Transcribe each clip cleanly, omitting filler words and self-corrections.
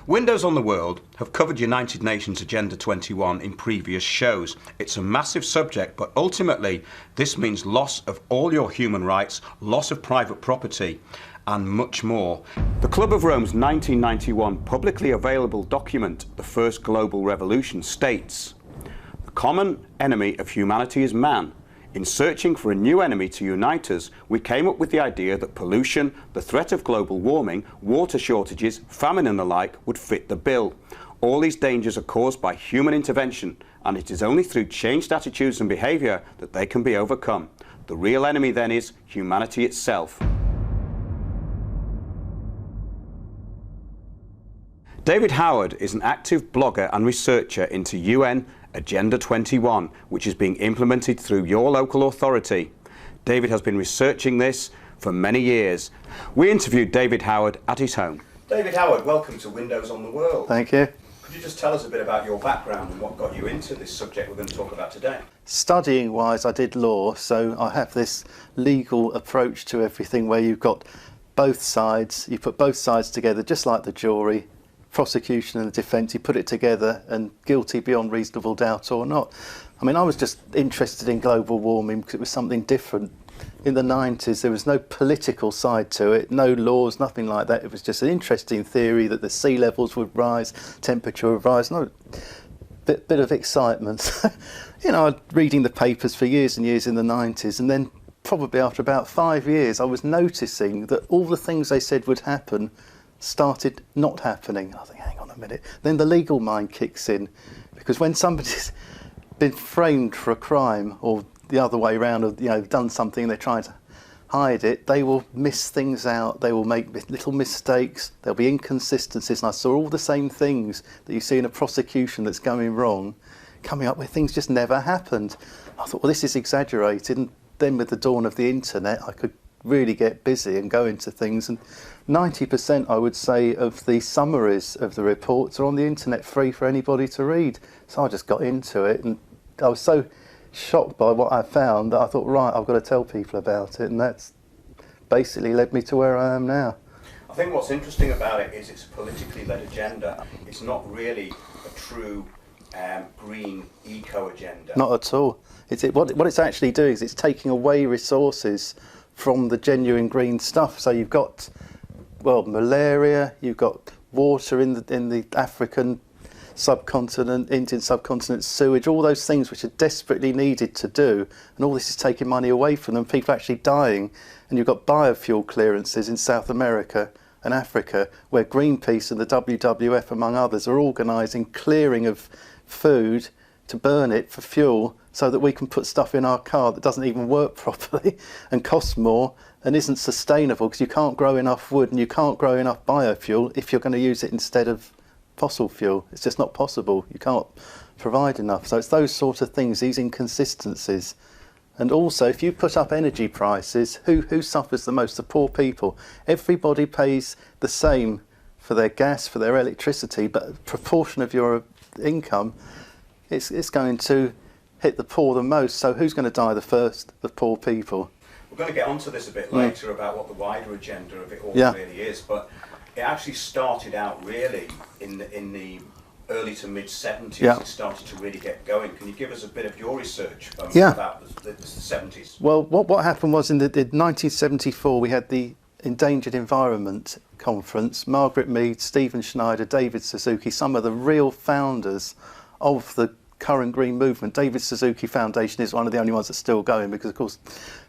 Windows on the World have covered United Nations Agenda 21 in previous shows. It's a massive subject, but ultimately this means loss of all your human rights, loss of private property, and much more. The Club of Rome's 1991 publicly available document, The First Global Revolution, states, "The common enemy of humanity is man. In searching for a new enemy to unite us, we came up with the idea that pollution, the threat of global warming, water shortages, famine and the like would fit the bill. All these dangers are caused by human intervention, and it is only through changed attitudes and behaviour that they can be overcome. The real enemy then is humanity itself." David Howard is an active blogger and researcher into UN Agenda 21, which is being implemented through your local authority. David has been researching this for many years. We interviewed David Howard at his home. David Howard, welcome to Windows on the World. Thank you. Could you just tell us a bit about your background and what got you into this subject we're going to talk about today? Studying wise, I did law, so I have this legal approach to everything where you've got both sides, you put both sides together just like the jury, prosecution and the defence, you put it together and guilty beyond reasonable doubt or not. I mean, I was just interested in global warming because it was something different. In the 90s there was no political side to it, no laws, nothing like that. It was just an interesting theory that the sea levels would rise, temperature would rise, no, bit of excitement. You know, I'd reading the papers for years and years in the 90s, and then probably after about 5 years I was noticing that all the things they said would happen started not happening. I think, hang on a minute. Then the legal mind kicks in, because when somebody's been framed for a crime, or the other way around, or you know, done something and they're trying to hide it, they will miss things out, they will make little mistakes, there'll be inconsistencies, and I saw all the same things that you see in a prosecution that's going wrong, coming up where things just never happened. I thought, well, this is exaggerated, and then with the dawn of the internet I could really get busy and go into things, and 90% I would say of the summaries of the reports are on the internet, free for anybody to read. So I just got into it, and I was so shocked by what I found that I thought, right, I've got to tell people about it, and that's basically led me to where I am now. I think what's interesting about it is it's a politically led agenda. It's not really a true green eco agenda. Not at all. What it's actually doing is it's taking away resources from the genuine green stuff. So you've got, well, malaria, you've got water in the African subcontinent, Indian subcontinent, sewage, all those things which are desperately needed to do, and all this is taking money away from them, people are actually dying. And you've got biofuel clearances in South America and Africa, where Greenpeace and the WWF, among others, are organising clearing of food to burn it for fuel, so that we can put stuff in our car that doesn't even work properly and costs more and isn't sustainable, because you can't grow enough wood and you can't grow enough biofuel if you're going to use it instead of fossil fuel. It's just not possible. You can't provide enough. So it's those sort of things, these inconsistencies. And also, if you put up energy prices, who suffers the most? The poor people. Everybody pays the same for their gas, for their electricity, but a proportion of your income, it's going to hit the poor the most. So who's going to die the first? The poor people. We're going to get onto this a bit later about what the wider agenda of it all really is, but it actually started out really in the early to mid 70s. It started to really get going. Can you give us a bit of your research about the 70s? Well, what happened was in 1974 we had the Endangered Environment Conference. Margaret Mead, Stephen Schneider, David Suzuki, some of the real founders of the current green movement. David Suzuki Foundation is one of the only ones that's still going, because of course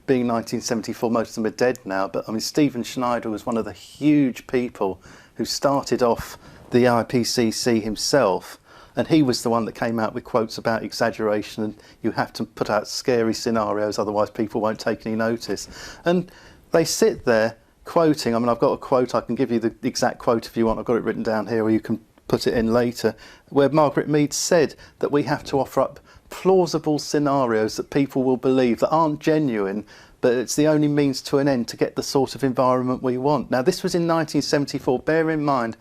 being 1974 most of them are dead now, but I mean Stephen Schneider was one of the huge people who started off the IPCC himself, And he was the one that came out with quotes about exaggeration, and you have to put out scary scenarios, otherwise people won't take any notice. And they sit there quoting, I mean, I've got a quote, I can give you the exact quote if you want, I've got it written down here, or you can put it in later, where Margaret Mead said that we have to offer up plausible scenarios that people will believe, that aren't genuine, but it's the only means to an end to get the sort of environment we want. Now, this was in 1974. Bear in mind,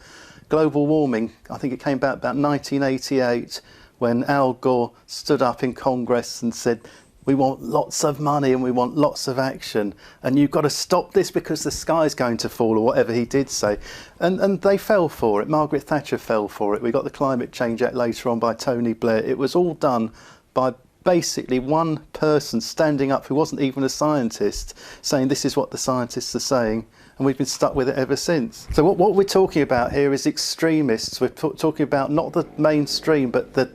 global warming, I think it came about 1988, when Al Gore stood up in Congress and said, we want lots of money and we want lots of action, and you've got to stop this because the sky's going to fall, or whatever he did say. And they fell for it. Margaret Thatcher fell for it. We got the Climate Change Act later on by Tony Blair. It was all done by basically one person standing up who wasn't even a scientist, saying this is what the scientists are saying, and we've been stuck with it ever since. So what we're talking about here is extremists. We're talking about not the mainstream, but the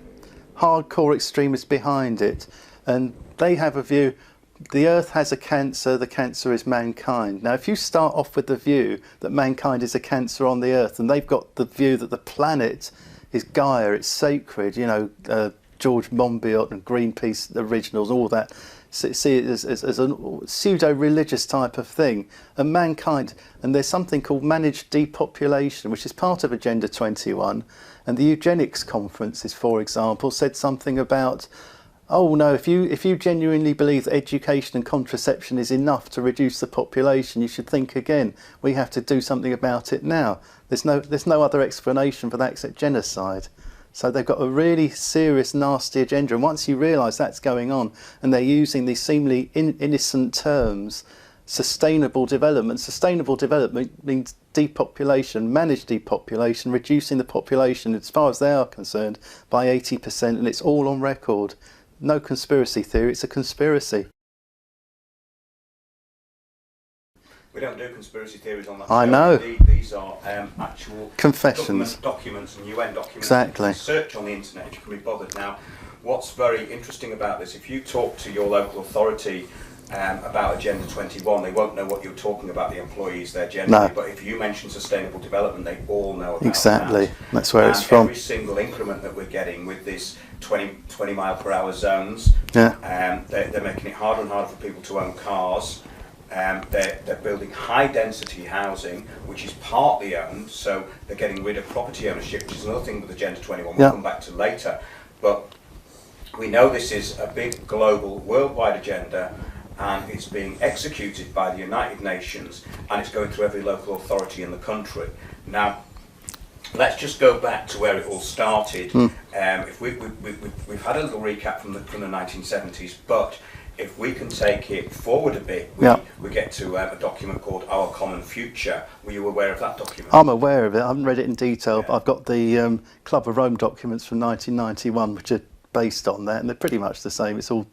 hardcore extremists behind it. And they have a view, the Earth has a cancer, the cancer is mankind. Now, if you start off with the view that mankind is a cancer on the Earth, and they've got the view that the planet is Gaia, it's sacred, you know, George Monbiot and Greenpeace originals, all that, see it as a pseudo-religious type of thing. And mankind, and there's something called managed depopulation, which is part of Agenda 21, and the Eugenics Conferences, for example, said something about, oh no, if you genuinely believe that education and contraception is enough to reduce the population, you should think again. We have to do something about it now. There's no other explanation for that except genocide. So they've got a really serious, nasty agenda. And once you realise that's going on, and they're using these seemingly innocent terms, sustainable development. Sustainable development means depopulation, managed depopulation, reducing the population, as far as they are concerned, by 80%, and it's all on record. No conspiracy theory, it's a conspiracy. We don't do conspiracy theories on that show. I know. Indeed, these are actual confessions, government documents and UN documents. Exactly. You can search on the internet if you can be bothered. Now, what's very interesting about this, if you talk to your local authority about Agenda 21, they won't know what you're talking about, the employees there generally. No. But if you mention sustainable development, they all know about exactly. that. That's where it's from. Every single increment that we're getting with this 20 mile per hour zones, yeah. They're making it harder and harder for people to own cars. They're building high density housing, which is partly owned, so they're getting rid of property ownership, which is another thing with Agenda 21 we'll come back to later. But we know this is a big global worldwide agenda, and it's being executed by the United Nations, and it's going through every local authority in the country. Now, let's just go back to where it all started. If we've had a little recap from the 1970s, but if we can take it forward a bit, we get to a document called Our Common Future. Were you aware of that document? I'm aware of it. I haven't read it in detail. Yeah. I've got the Club of Rome documents from 1991, which are based on that, and they're pretty much the same. It's all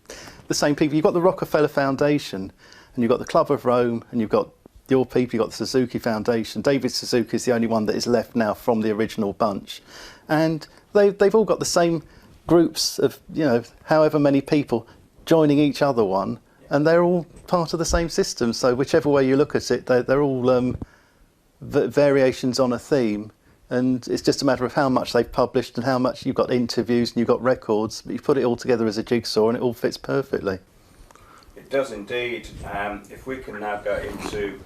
the same people. You've got the Rockefeller Foundation, and you've got the Club of Rome, and you've got your people, you've got the Suzuki Foundation. David Suzuki is the only one that is left now from the original bunch. And they've all got the same groups of, you know, however many people joining each other one, and they're all part of the same system. So whichever way you look at it, they're all variations on a theme, and it's just a matter of how much they've published and how much you've got interviews and you've got records, but you put it all together as a jigsaw and it all fits perfectly. It does indeed. If we can now go into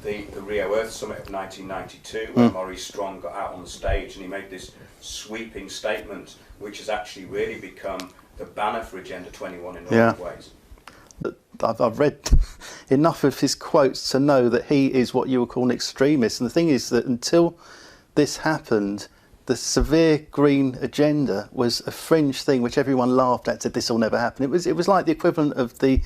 the Rio Earth Summit of 1992, when Maurice Strong got out on the stage and he made this sweeping statement, which has actually really become the banner for Agenda 21 in a lot of ways. I've read enough of his quotes to know that he is what you would call an extremist. And the thing is that until this happened, the severe green agenda was a fringe thing which everyone laughed at, said this will never happen. It was like the equivalent of the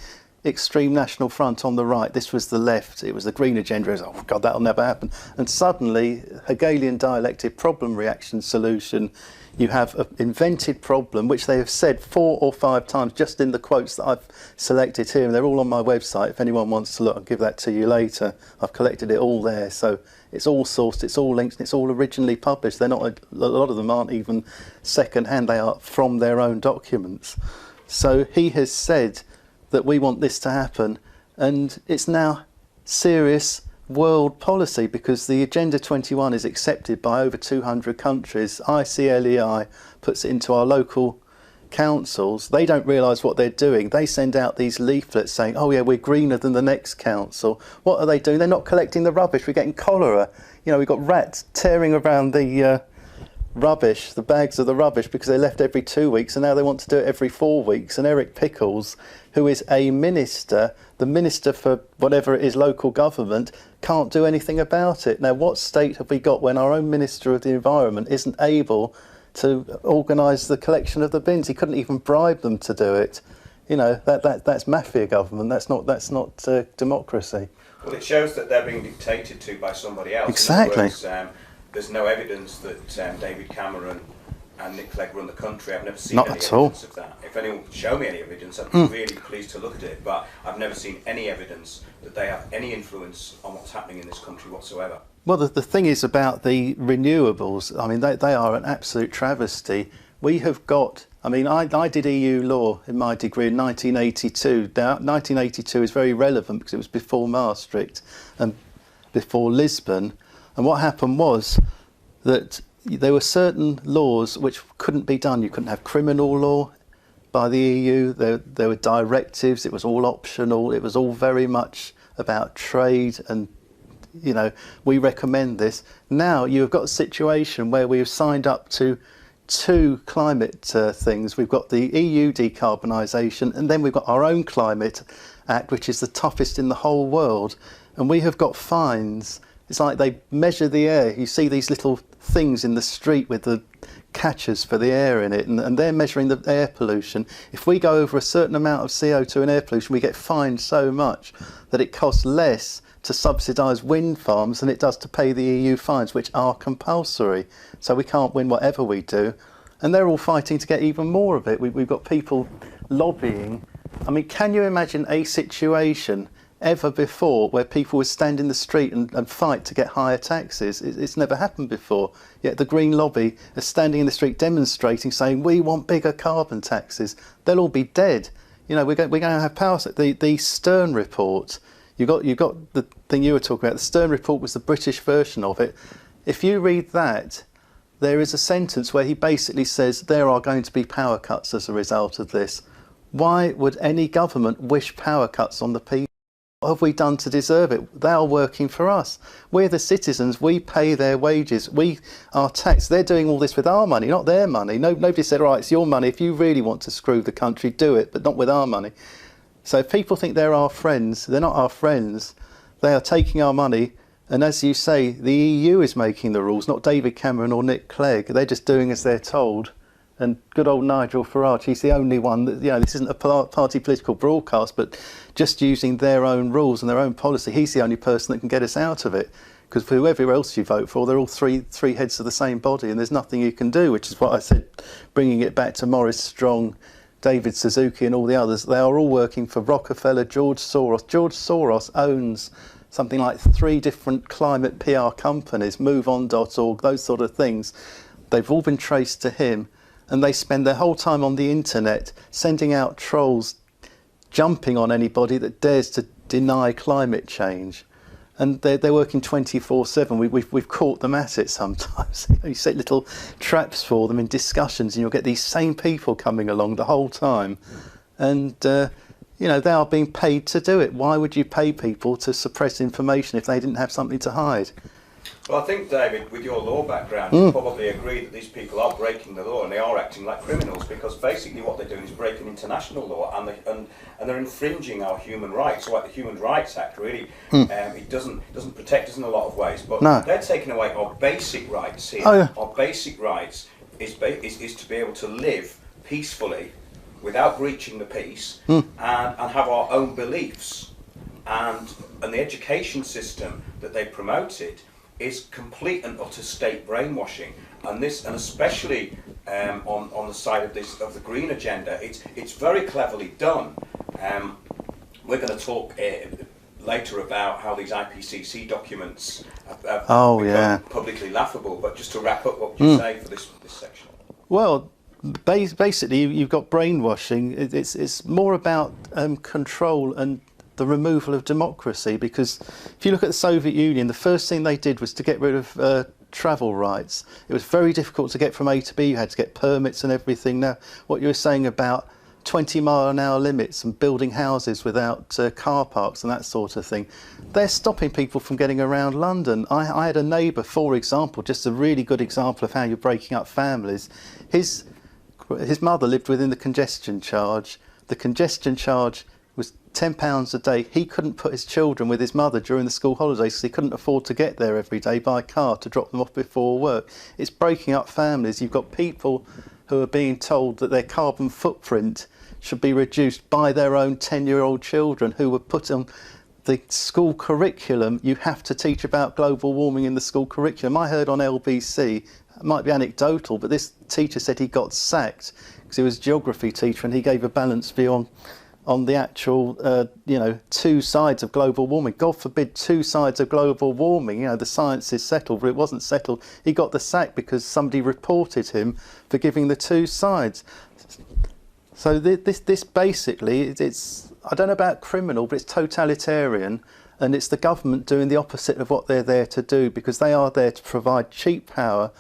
extreme National Front on the right. This was the left. It was the green agenda. It was, oh God, that'll never happen. And suddenly, Hegelian dialectic problem reaction solution, you have an invented problem, which they have said 4 or 5 times just in the quotes that I've selected here, and they're all on my website. If anyone wants to look, I'll give that to you later. I've collected it all there, so it's all sourced, it's all linked, and it's all originally published. They're not, a lot of them aren't even second-hand, they are from their own documents. So he has said that we want this to happen, and it's now serious, world policy, because the Agenda 21 is accepted by over 200 countries. ICLEI puts it into our local councils. They don't realise what they're doing. They send out these leaflets saying, oh yeah, we're greener than the next council. What are they doing? They're not collecting the rubbish. We're getting cholera. You know, we've got rats tearing around the rubbish, the bags of the rubbish, because they left every 2 weeks and now they want to do it every 4 weeks. And Eric Pickles, who is a minister, the minister for whatever it is, local government, can't do anything about it. Now, what state have we got when our own Minister of the Environment isn't able to organise the collection of the bins? He couldn't even bribe them to do it. You know, that's mafia government. That's not democracy. Well, it shows that they're being dictated to by somebody else. Exactly. In other words, there's no evidence that David Cameron and Nick Clegg run the country. I've never seen any evidence of that. If anyone could show me any evidence, I'd be really pleased to look at it. But I've never seen any evidence that they have any influence on what's happening in this country whatsoever. Well, the thing is about the renewables, I mean, they are an absolute travesty. We have got, I mean, I did EU law in my degree in 1982. Now, 1982 is very relevant because it was before Maastricht and before Lisbon. And what happened was that there were certain laws which couldn't be done. You couldn't have criminal law by the EU. There were directives. It was all optional. It was all very much about trade and, you know, we recommend this. Now you've got a situation where we have signed up to two climate things. We've got the EU decarbonisation, and then we've got our own climate act, which is the toughest in the whole world. And we have got fines. It's like they measure the air. You see these little things in the street with the catchers for the air in it, and they're measuring the air pollution. If we go over a certain amount of CO2 and air pollution, we get fined so much that it costs less to subsidise wind farms than it does to pay the EU fines, which are compulsory. So we can't win whatever we do. And they're all fighting to get even more of it. We've got people lobbying. I mean, can you imagine a situation ever before where people would stand in the street and fight to get higher taxes? It's never happened before. Yet the Green lobby are standing in the street demonstrating, saying, we want bigger carbon taxes. They'll all be dead. You know, we're going to have power. The Stern report, you got the thing you were talking about. The Stern report was the British version of it. If you read that, there is a sentence where he basically says there are going to be power cuts as a result of this. Why would any government wish power cuts on the people? What have we done to deserve it? They are working for us. We're the citizens. We pay their wages. We are taxed. They're doing all this with our money, not their money. Nobody said, all right, it's your money. If you really want to screw the country, do it, but not with our money. So if people think they're our friends, they're not our friends. They are taking our money. And as you say, the EU is making the rules, not David Cameron or Nick Clegg. They're just doing as they're told. And good old Nigel Farage, he's the only one that, you know, this isn't a party political broadcast, but just using their own rules and their own policy, he's the only person that can get us out of it. Because for whoever else you vote for, they're all three heads of the same body, and there's nothing you can do, which is what I said, bringing it back to Maurice Strong, David Suzuki and all the others. They are all working for Rockefeller, George Soros. George Soros owns something like 3 different climate PR companies, MoveOn.org, those sort of things. They've all been traced to him. And they spend their whole time on the internet sending out trolls, jumping on anybody that dares to deny climate change. And they're working 24/7. We've caught them at it sometimes. You set little traps for them in discussions, and you'll get these same people coming along the whole time. And you know, they are being paid to do it. Why would you pay people to suppress information if they didn't have something to hide? Well, I think, David, with your law background, you probably agree that these people are breaking the law and they are acting like criminals, because basically what they're doing is breaking international law and they're infringing our human rights. So like the Human Rights Act, really, it doesn't protect us in a lot of ways, but they're taking away our basic rights here. Oh, yeah. Our basic rights is to be able to live peacefully without breaching the peace and have our own beliefs. And the education system that they promoted is complete and utter state brainwashing, and especially on the side of the green agenda, it's very cleverly done. We're going to talk later about how these IPCC documents have become publicly laughable. But just to wrap up, what would you say for this section? Well, basically, you've got brainwashing. It's more about control and the removal of democracy, because if you look at the Soviet Union, the first thing they did was to get rid of travel rights. It was very difficult to get from A to B. You had to get permits and everything. Now, what you were saying about 20-mile-an-hour limits and building houses without car parks and that sort of thing, they're stopping people from getting around London. I had a neighbour, for example, just a really good example of how you're breaking up families. His mother lived within the congestion charge. The congestion charge was £10 a day. He couldn't put his children with his mother during the school holidays because he couldn't afford to get there every day by car to drop them off before work. It's breaking up families. You've got people who are being told that their carbon footprint should be reduced by their own 10-year-old children who were put on the school curriculum. You have to teach about global warming in the school curriculum. I heard on LBC, it might be anecdotal, but this teacher said he got sacked because he was a geography teacher and he gave a balanced view on the actual, two sides of global warming. God forbid two sides of global warming. You know, the science is settled, but it wasn't settled. He got the sack because somebody reported him for giving the two sides. So this basically, it's, I don't know about criminal, but it's totalitarian, and it's the government doing the opposite of what they're there to do, because they are there to provide cheap power,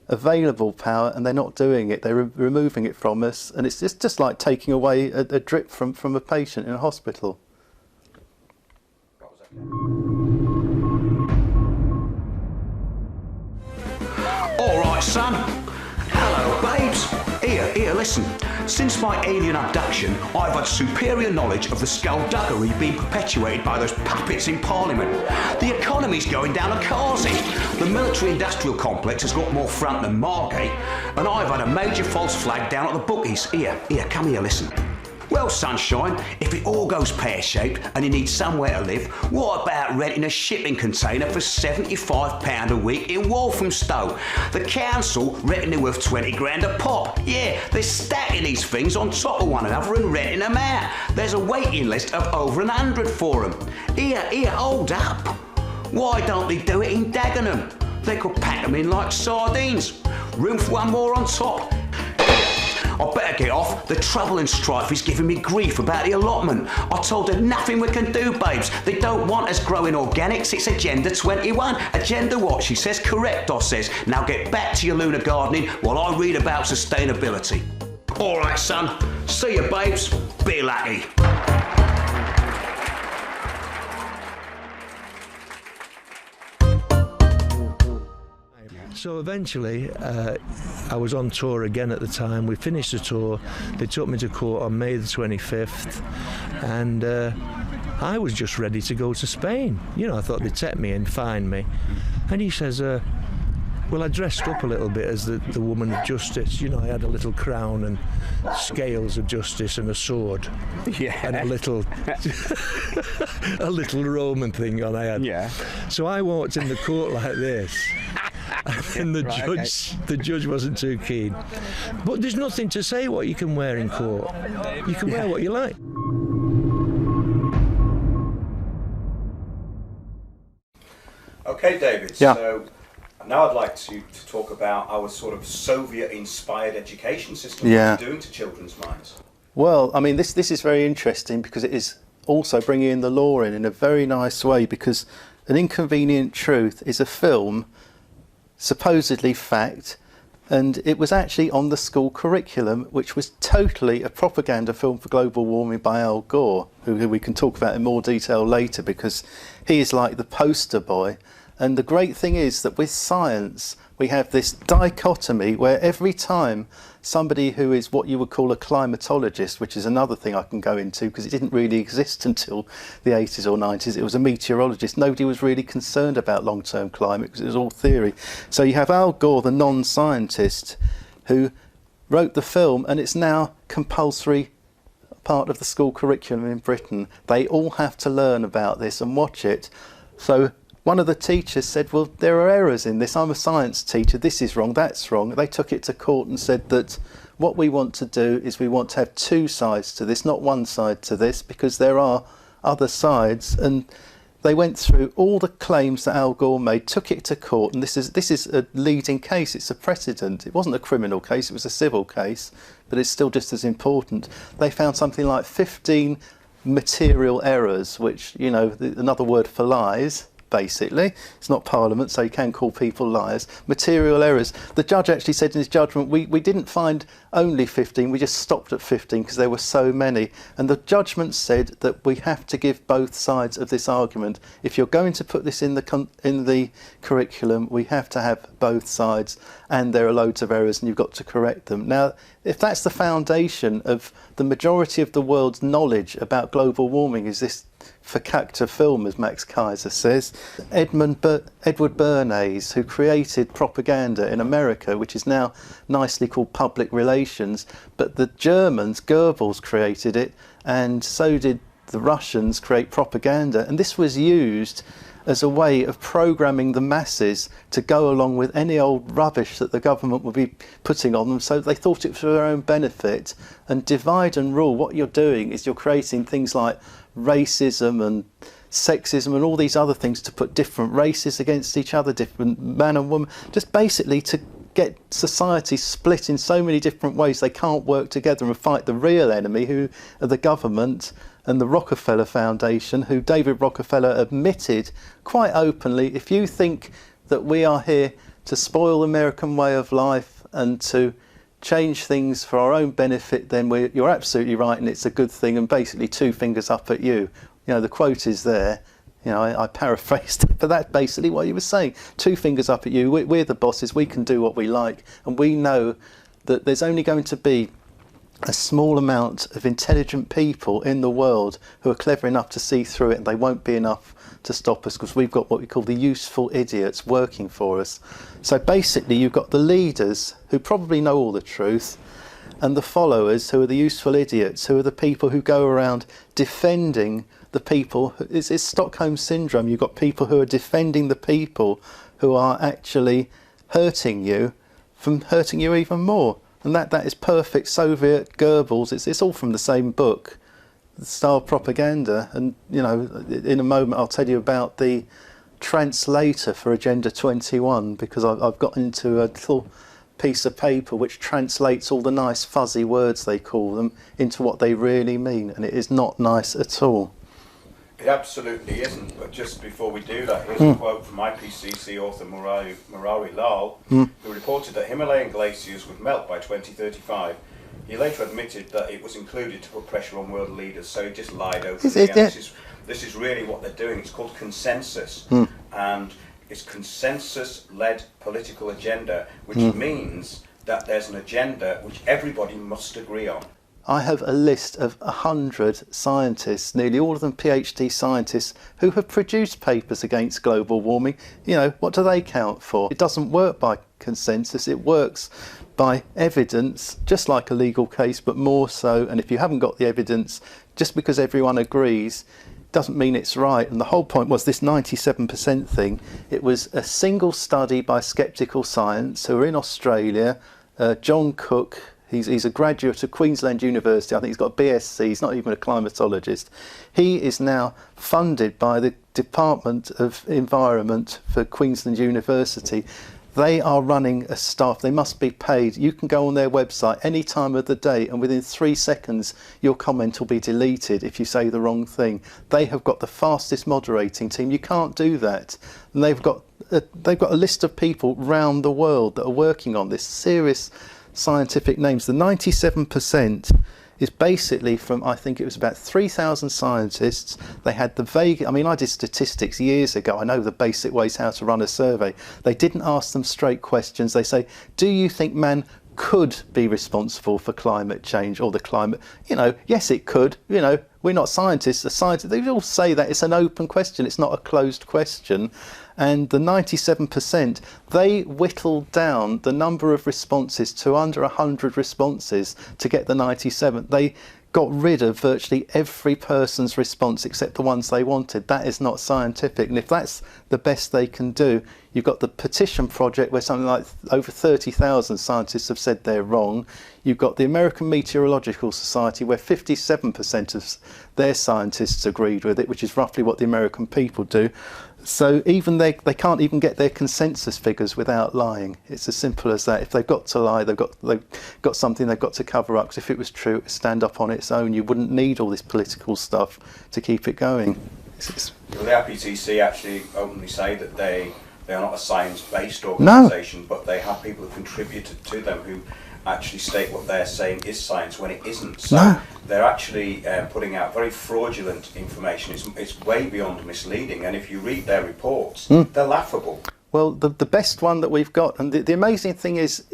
available power, and they're not doing it. They're removing it from us, and it's just like taking away a drip from a patient in a hospital. All right, son. Hello, babes. Here, listen. Since my alien abduction, I've had superior knowledge of the skullduggery being perpetuated by those puppets in Parliament. The economy's going down a carsey. The military-industrial complex has got more front than Margate, and I've had a major false flag down at the bookies. Here, come here, listen. Well, sunshine, if it all goes pear-shaped and you need somewhere to live, what about renting a shipping container for £75 a week in Walthamstow? The council reckon they're worth 20 grand a pop. Yeah, they're stacking these things on top of one another and renting them out. There's a waiting list of over 100 for them. Here, hold up. Why don't they do it in Dagenham? They could pack them in like sardines. Room for one more on top. I better get off. The trouble and strife is giving me grief about the allotment. I told her nothing we can do, babes. They don't want us growing organics. It's Agenda 21. Agenda what? She says. Correct, I says. Now get back to your lunar gardening while I read about sustainability. All right, son. See you, babes. Be lucky. So eventually, I was on tour again at the time. We finished the tour. They took me to court on May the 25th, and I was just ready to go to Spain. You know, I thought they'd take me and fine me. And he says, well, I dressed up a little bit as the woman of justice. You know, I had a little crown and scales of justice and a sword. Yeah. And a little Roman thing on I had. Yeah. So I walked in the court like this. And the judge wasn't too keen. But there's nothing to say what you can wear in court. You can wear what you like. Okay, David. Yeah. So now I'd like to talk about our sort of Soviet-inspired education system. Yeah. What it's doing to children's minds. Well, I mean, this is very interesting because it is also bringing in the law in a very nice way, because An Inconvenient Truth is a film, supposedly fact, and it was actually on the school curriculum, which was totally a propaganda film for global warming by Al Gore, who we can talk about in more detail later, because he is like the poster boy. And the great thing is that with science we have this dichotomy where every time somebody who is what you would call a climatologist, which is another thing I can go into because it didn't really exist until the 80s or 90s, it was a meteorologist. Nobody was really concerned about long-term climate because it was all theory. So you have Al Gore, the non-scientist, who wrote the film, and it's now compulsory part of the school curriculum in Britain. They all have to learn about this and watch it. So one of the teachers said, well, there are errors in this. I'm a science teacher. This is wrong. That's wrong. They took it to court and said that what we want to do is we want to have two sides to this, not one side to this, because there are other sides. And they went through all the claims that Al Gore made, took it to court, and this is a leading case. It's a precedent. It wasn't a criminal case. It was a civil case, but it's still just as important. They found something like 15 material errors, which, you know, another word for lies, basically. It's not Parliament, so you can call people liars. Material errors. The judge actually said in his judgment, we didn't find only 15, we just stopped at 15 because there were so many. And the judgment said that we have to give both sides of this argument. If you're going to put this in the curriculum, we have to have both sides, and there are loads of errors and you've got to correct them. Now, if that's the foundation of the majority of the world's knowledge about global warming, is this verkackte film, as Max Kaiser says. Edward Bernays, who created propaganda in America, which is now nicely called public relations, but the Germans, Goebbels, created it, and so did the Russians create propaganda, and this was used as a way of programming the masses to go along with any old rubbish that the government would be putting on them, so they thought it was for their own benefit. And divide and rule, what you're doing is you're creating things like racism and sexism and all these other things to put different races against each other, different man and woman, just basically to get society split in so many different ways they can't work together and fight the real enemy, who are the government and the Rockefeller Foundation, who David Rockefeller admitted quite openly, if you think that we are here to spoil the American way of life and to change things for our own benefit, then you're absolutely right and it's a good thing, and basically two fingers up at you. You know, the quote is there. You know, I paraphrased it, but that's basically what he was saying. Two fingers up at you, we're the bosses, we can do what we like, and we know that there's only going to be a small amount of intelligent people in the world who are clever enough to see through it, and they won't be enough to stop us because we've got what we call the useful idiots working for us. So basically you've got the leaders who probably know all the truth, and the followers who are the useful idiots, who are the people who go around defending the people. It's Stockholm syndrome. You've got people who are defending the people who are actually hurting you from hurting you even more. And that is perfect Soviet Goebbels. It's all from the same book, the style of propaganda. And, you know, in a moment I'll tell you about the translator for Agenda 21, because I've got into a little piece of paper which translates all the nice fuzzy words, they call them, into what they really mean. And it is not nice at all. It absolutely isn't, but just before we do that, here's a quote from IPCC author Murari Lal, who reported that Himalayan glaciers would melt by 2035. He later admitted that it was included to put pressure on world leaders, so he just lied openly. This is really what they're doing. It's called consensus, and it's consensus-led political agenda, which means that there's an agenda which everybody must agree on. I have a list of 100 scientists, nearly all of them PhD scientists, who have produced papers against global warming. You know, what do they count for? It doesn't work by consensus, it works by evidence, just like a legal case, but more so. And if you haven't got the evidence, just because everyone agrees, doesn't mean it's right. And the whole point was this 97% thing. It was a single study by Skeptical Science, who are in Australia. John Cook, he's a graduate of Queensland University. I think he's got a BSc. He's not even a climatologist. He is now funded by the Department of Environment for Queensland University. They are running a staff. They must be paid. You can go on their website any time of the day, and within 3 seconds your comment will be deleted if you say the wrong thing. They have got the fastest moderating team. You can't do that. And they've got a list of people round the world that are working on this, serious scientific names. The 97% is basically from, I think it was about 3,000 scientists. They had the vague, I mean, I did statistics years ago. I know the basic ways how to run a survey. They didn't ask them straight questions. They say, do you think man could be responsible for climate change or the climate? You know, yes, it could. You know, we're not scientists. The scientists, they all say that it's an open question. It's not a closed question. And the 97%, they whittled down the number of responses to under 100 responses to get the 97. They got rid of virtually every person's response except the ones they wanted. That is not scientific. And if that's the best they can do, you've got the Petition Project, where something like over 30,000 scientists have said they're wrong. You've got the American Meteorological Society, where 57% have their scientists agreed with it, which is roughly what the American people do. So even they can't even get their consensus figures without lying. It's as simple as that. If they've got to lie, they've got something they've got to cover up. Because if it was true, it would stand up on its own. You wouldn't need all this political stuff to keep it going. Well, the IPCC actually openly say that they are not a science-based organisation, no. But they have people who contributed to them who actually state what they're saying is science when it isn't. So no. They're actually putting out very fraudulent information. It's way beyond misleading, and if you read their reports, they're laughable. Well, the best one that we've got, and the amazing thing is,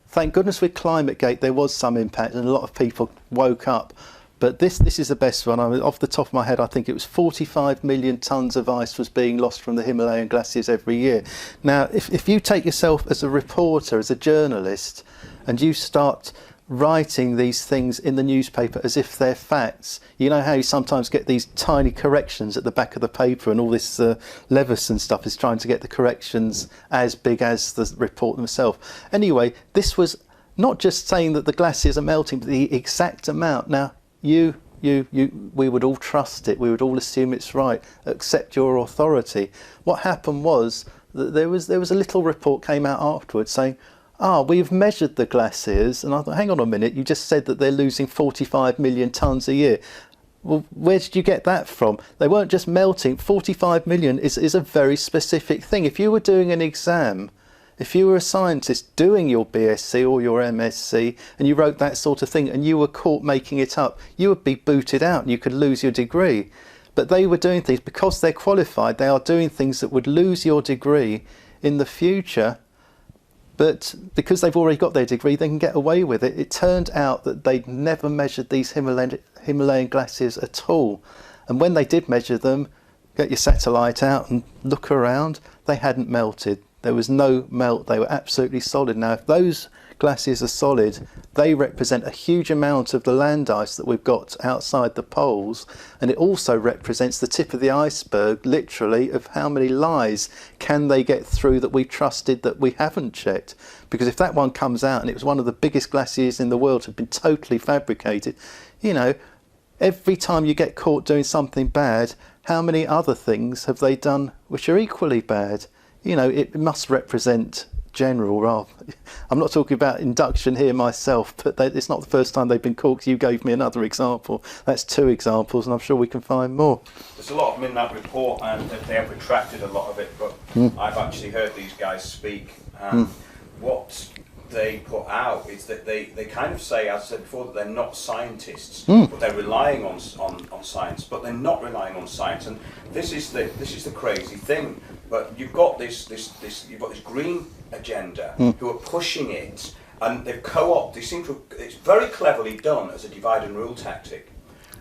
thank goodness with ClimateGate there was some impact and a lot of people woke up. But this is the best one. I mean, off the top of my head, I think it was 45 million tonnes of ice was being lost from the Himalayan glaciers every year. Now, if you take yourself as a reporter, as a journalist, and you start writing these things in the newspaper as if they're facts, you know how you sometimes get these tiny corrections at the back of the paper, and all this Leveson stuff is trying to get the corrections as big as the report themselves. Anyway, this was not just saying that the glaciers are melting, but the exact amount. Now, we would all trust it. We would all assume it's right, accept your authority. What happened was that there was a little report came out afterwards saying, we've measured the glaciers. And I thought, hang on a minute, you just said that they're losing 45 million tonnes a year. Well, where did you get that from? They weren't just melting. 45 million is a very specific thing. If you were doing an exam, if you were a scientist doing your BSc or your MSc and you wrote that sort of thing and you were caught making it up, you would be booted out and you could lose your degree. But they were doing things, because they're qualified, they are doing things that would lose your degree in the future. But because they've already got their degree, they can get away with it. It turned out that they'd never measured these Himalayan glaciers at all. And when they did measure them, get your satellite out and look around, they hadn't melted. There was no melt. They were absolutely solid. Now, if those glaciers are solid, they represent a huge amount of the land ice that we've got outside the poles, and it also represents the tip of the iceberg, literally, of how many lies can they get through that we trusted that we haven't checked. Because if that one comes out and it was one of the biggest glaciers in the world, had been totally fabricated, you know, every time you get caught doing something bad, how many other things have they done which are equally bad? You know, it must represent general rather. I'm not talking about induction here myself, but it's not the first time they've been caught. You gave me another example. That's 2 examples, and I'm sure we can find more. There's a lot of them in that report, and they have retracted a lot of it, but I've actually heard these guys speak, and what they put out is that they kind of say, as I said before, that they're not scientists, but they're relying on science, but they're not relying on science, and this is the crazy thing. But you've got this green agenda who are pushing it, and they've co-opted. It's very cleverly done as a divide and rule tactic,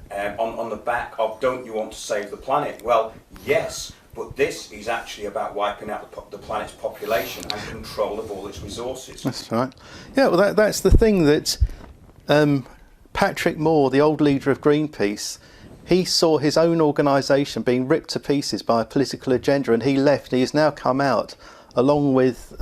on the back of, don't you want to save the planet? Well, yes, but this is actually about wiping out the planet's population and control of all its resources. That's right. Yeah, well, that's the thing that Patrick Moore, the old leader of Greenpeace, he saw his own organisation being ripped to pieces by a political agenda, and he left. And he has now come out, along with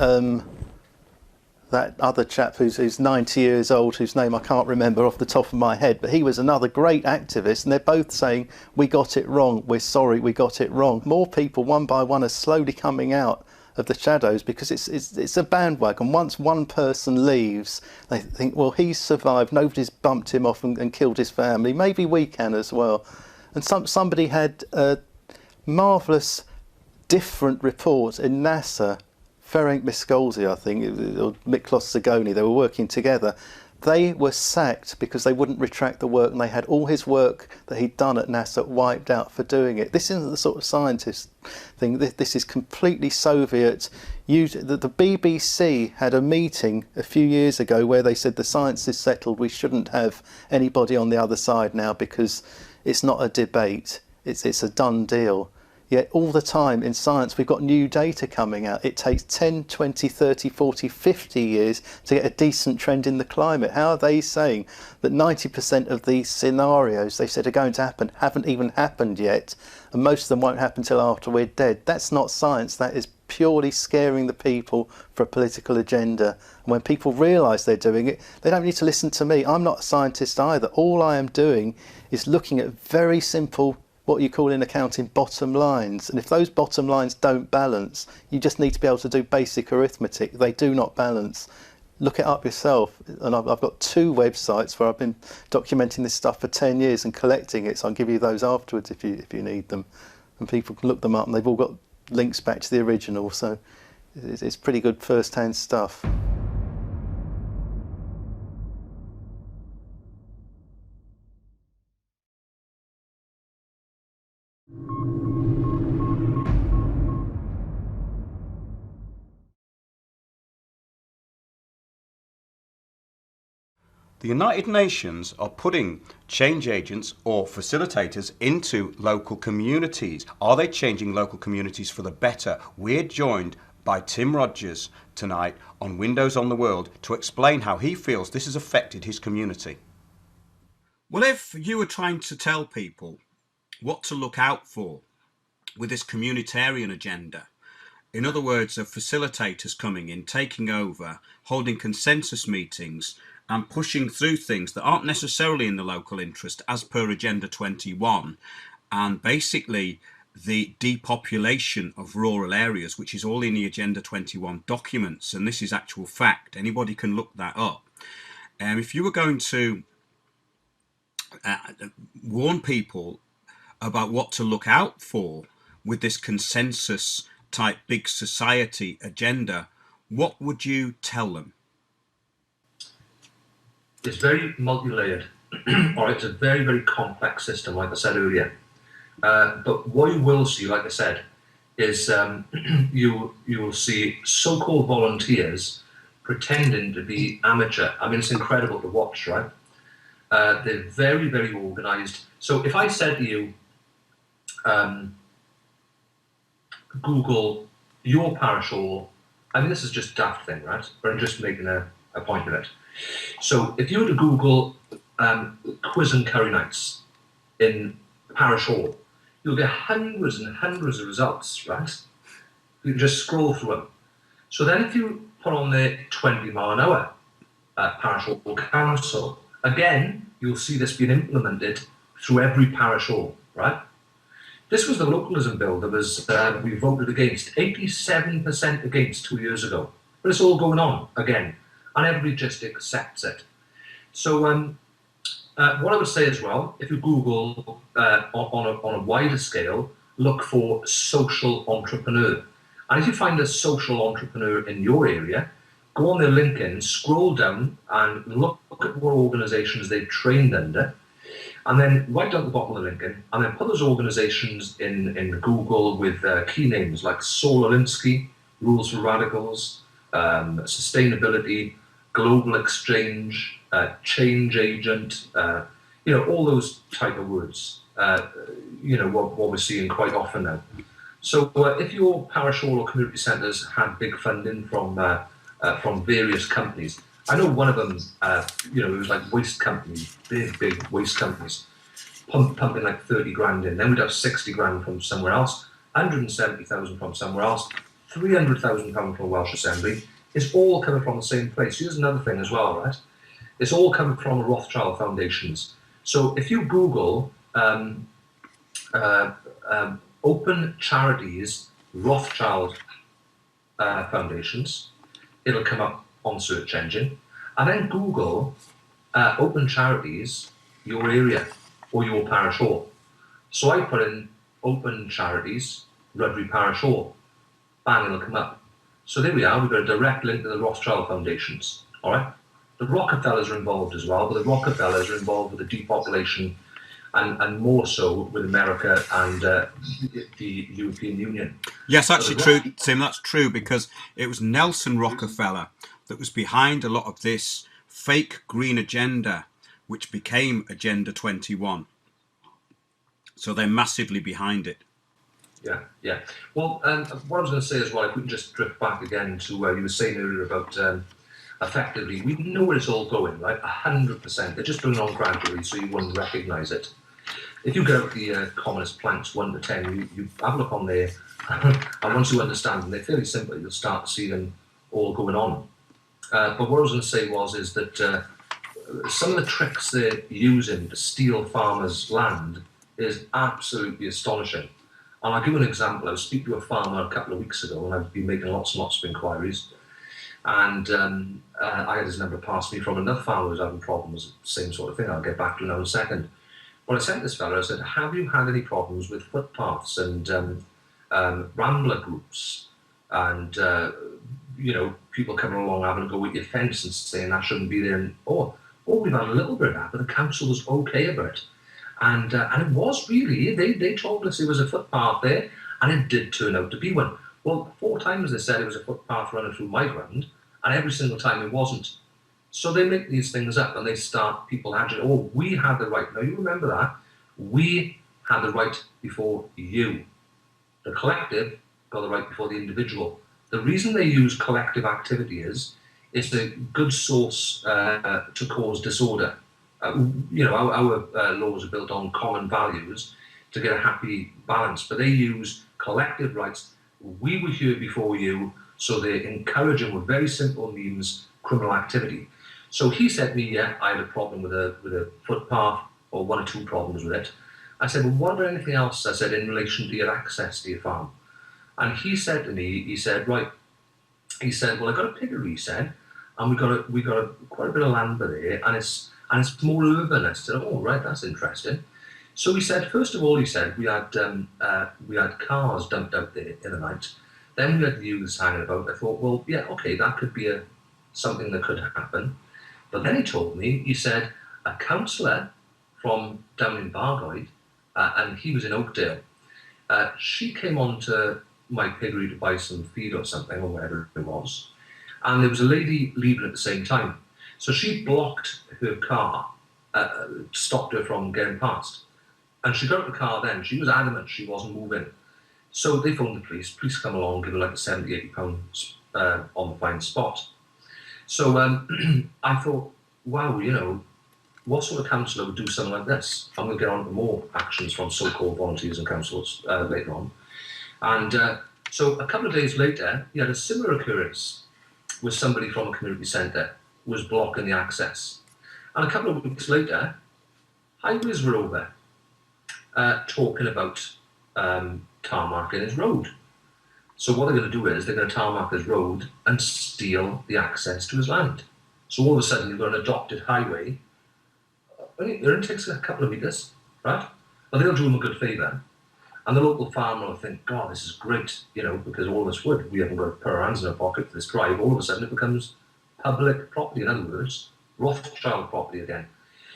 that other chap who's 90 years old, whose name I can't remember off the top of my head, but he was another great activist, and they're both saying, we got it wrong, we're sorry, we got it wrong. More people, one by one, are slowly coming out of the shadows, because it's a bandwagon. Once one person leaves, they think, well, he's survived, nobody's bumped him off and killed his family, maybe we can as well. And somebody had a marvellous different report in NASA, Ferenc Miskolci, I think, or Miklos Zagoni, they were working together. They were sacked because they wouldn't retract the work, and they had all his work that he'd done at NASA wiped out for doing it. This isn't the sort of scientist thing. This is completely Soviet. The BBC had a meeting a few years ago where they said the science is settled. We shouldn't have anybody on the other side now because it's not a debate. It's a done deal. Yet all the time in science we've got new data coming out. It takes 10, 20, 30, 40, 50 years to get a decent trend in the climate. How are they saying that 90% of these scenarios they said are going to happen haven't even happened yet, and most of them won't happen till after we're dead? That's not science, that is purely scaring the people for a political agenda. And when people realise they're doing it, they don't need to listen to me. I'm not a scientist either. All I am doing is looking at very simple, what you call in accounting, bottom lines. And if those bottom lines don't balance, you just need to be able to do basic arithmetic. They do not balance. Look it up yourself. And I've got 2 websites where I've been documenting this stuff for 10 years and collecting it, so I'll give you those afterwards if you need them. And people can look them up, and they've all got links back to the original, so it's pretty good first-hand stuff. The United Nations are putting change agents or facilitators into local communities. Are they changing local communities for the better? We're joined by Tim Rogers tonight on Windows on the World to explain how he feels this has affected his community. Well, if you were trying to tell people what to look out for with this communitarian agenda, in other words, of facilitators coming in, taking over, holding consensus meetings, and pushing through things that aren't necessarily in the local interest as per Agenda 21, and basically the depopulation of rural areas, which is all in the Agenda 21 documents, and this is actual fact. Anybody can look that up. If you were going to warn people about what to look out for with this consensus type big society agenda, what would you tell them? It's very multi-layered, or it's a very, very complex system, like I said earlier. But what you will see, like I said, is you will see so-called volunteers pretending to be amateur. I mean, it's incredible to watch, right? They're very, very organised. So if I said to you, Google your parish hall, I mean, this is just a daft thing, right? But I'm just making a point of it. So if you were to Google quiz and curry nights in parish hall, you'll get hundreds and hundreds of results, right? You can just scroll through them. So then if you put on the 20 mile an hour parish hall council, again, you'll see this being implemented through every parish hall, right? This was the localism bill that was we voted against, 87% against 2 years ago. But it's all going on again, and everybody just accepts it. So what I would say as well, if you Google on a wider scale, look for social entrepreneur. And if you find a social entrepreneur in your area, go on their LinkedIn, scroll down and look at what organizations they've trained under, and then right down at the bottom of the LinkedIn, and then put those organizations in Google with key names like Saul Alinsky, Rules for Radicals, Sustainability, Global Exchange, Change Agent, all those type of words, what we're seeing quite often now. So if your parish hall or community centres had big funding from various companies, I know one of them, it was like waste companies, big waste companies, pumping like 30 grand in. Then we'd have 60 grand from somewhere else, 170,000 from somewhere else, 300,000 coming from Welsh Assembly. It's all coming from the same place. Here's another thing as well, right? It's all coming from Rothschild foundations. So if you Google open charities Rothschild foundations, it'll come up on search engine, and then Google open charities your area or your parish hall. So I put in open charities Rudbury Parish Hall, bang, it'll come up. So there we are, we've got a direct link to the Rothschild foundations, all right? The Rockefellers are involved as well, but the Rockefellers are involved with the depopulation and more so with America and the European Union. Yes, actually true, Tim, that's true, because it was Nelson Rockefeller that was behind a lot of this fake green agenda, which became Agenda 21. So they're massively behind it. Yeah. Well, what I was going to say as well, if we can just drift back again to where you were saying earlier about effectively, we know where it's all going, right? 100%. They're just doing it on gradually, so you wouldn't recognise it. if you get out the commonest planks, 1 to 10, you have a look on there, and once you understand them, they're fairly simple. You'll start to see them all going on. But what I was going to say is that some of the tricks they're using to steal farmers' land is absolutely astonishing. And I'll give you an example. I was speaking to a farmer a couple of weeks ago, and I've been making lots and lots of inquiries. And I had his number passed me from another farmer who was having problems, same sort of thing. I'll get back to it now in a second. But I sent this fellow, I said, have you had any problems with footpaths and rambler groups and, people coming along having to go with your fence and saying that shouldn't be there? And, we've had a little bit of that, but the council was okay about it. And it was really, they told us it was a footpath there, and it did turn out to be one. Well, 4 times they said it was a footpath running through my ground, and every single time it wasn't. So they make these things up, and they start people agitating, we had the right. Now, you remember that. We had the right before you. The collective got the right before the individual. The reason they use collective activity is it's a good source to cause disorder. Our laws are built on common values to get a happy balance, but they use collective rights. We were here before you, so they're encouraging with very simple means criminal activity. So he said to me, I had a problem with a footpath, or 1 or 2 problems with it. I said, well, what about anything else? I said, in relation to your access to your farm. And he said to me, well, I got a piggery, he said, and we got quite a bit of land there, and it's more urban. I said, oh, right, that's interesting. So he said, first of all, we had cars dumped out there in the night. Then we had youths hanging about. I thought, well, yeah, okay, that could be something that could happen. But then he told me, he said, a councillor from down in Bargoed, and he was in Oakdale, she came on to my piggery to buy some feed or something, or whatever it was. And there was a lady leaving at the same time. So she blocked her car, stopped her from getting past. And she got out of the car then. She was adamant she wasn't moving. So they phoned the police. Police come along, give her like a £70, £80 on the fine spot. So I thought, wow, what sort of councillor would do something like this? I'm going to get on to more actions from so-called volunteers and councils later on. And so a couple of days later, he had a similar occurrence with somebody from a community centre was blocking the access. And a couple of weeks later, highways were over talking about tarmacking his road. So what they're going to do is they're going to tarmac his road and steal the access to his land. So all of a sudden you've got an adopted highway. It only takes a couple of metres, right? But they'll do him a good favour. And the local farmer will think, God, this is great, because all of us would. We haven't got to put our hands in our pocket for this drive. All of a sudden it becomes public property, in other words, Rothschild property again.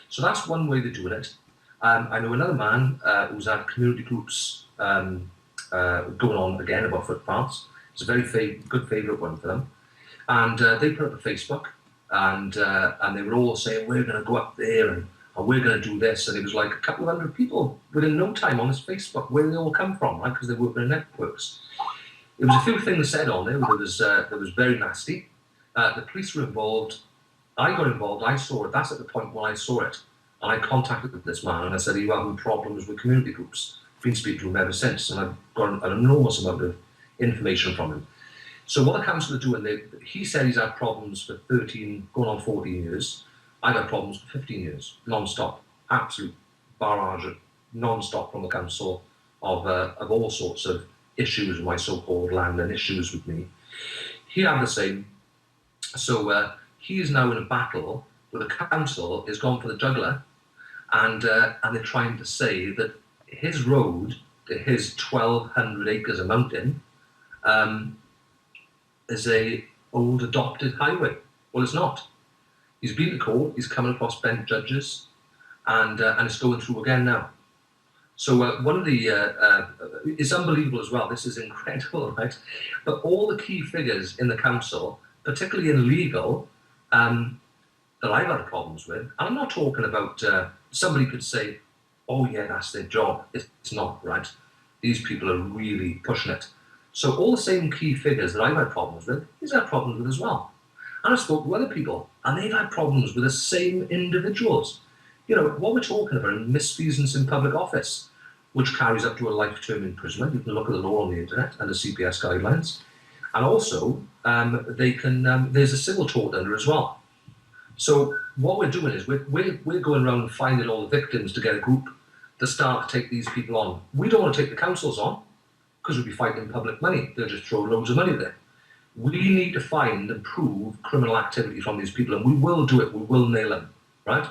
So that's one way they're doing it. I know another man who's had community groups going on again about footpaths. It's a very good favourite one for them. And they put up a Facebook, and they were all saying, we're going to go up there and we're going to do this. And it was like a couple of hundred people within no time on this Facebook. Where they all come from, right? Because they work in networks. There was a few things said on there that was very nasty. The police were involved. I got involved. I saw it. That's at the point when I saw it. And I contacted this man and I said, are you having problems with community groups? I've been speaking to him ever since, and I've got an enormous amount of information from him. So what the council are doing, he said he's had problems for 13, going on 14 years. I've had problems for 15 years, non-stop, absolute barrage, non-stop from the council of all sorts of issues with my so-called land and issues with me. He had the same. So he is now in a battle where the council has gone for the juggler, and they're trying to say that his road to his 1,200 acres of mountain is a old adopted highway. Well, it's not. He's been to court, he's coming across bent judges, and it's going through again now. So one of the, it's unbelievable as well, this is incredible, right? But all the key figures in the council, particularly in legal, that I've had problems with, and I'm not talking about, somebody could say, oh yeah, that's their job. It's not, right? These people are really pushing it. So all the same key figures that I've had problems with, he's had problems with as well. And I spoke to other people, and they've had problems with the same individuals. You know, what we're talking about is misfeasance in public office, which carries up to a life term imprisonment. You can look at the law on the internet and the CPS guidelines. And also, there's a civil tort under as well. So what we're doing is we're going around finding all the victims to get a group to start to take these people on. We don't want to take the councils on because we'll be fighting public money. They'll just throw loads of money there. We need to find and prove criminal activity from these people, and we will do it. We will nail them, right?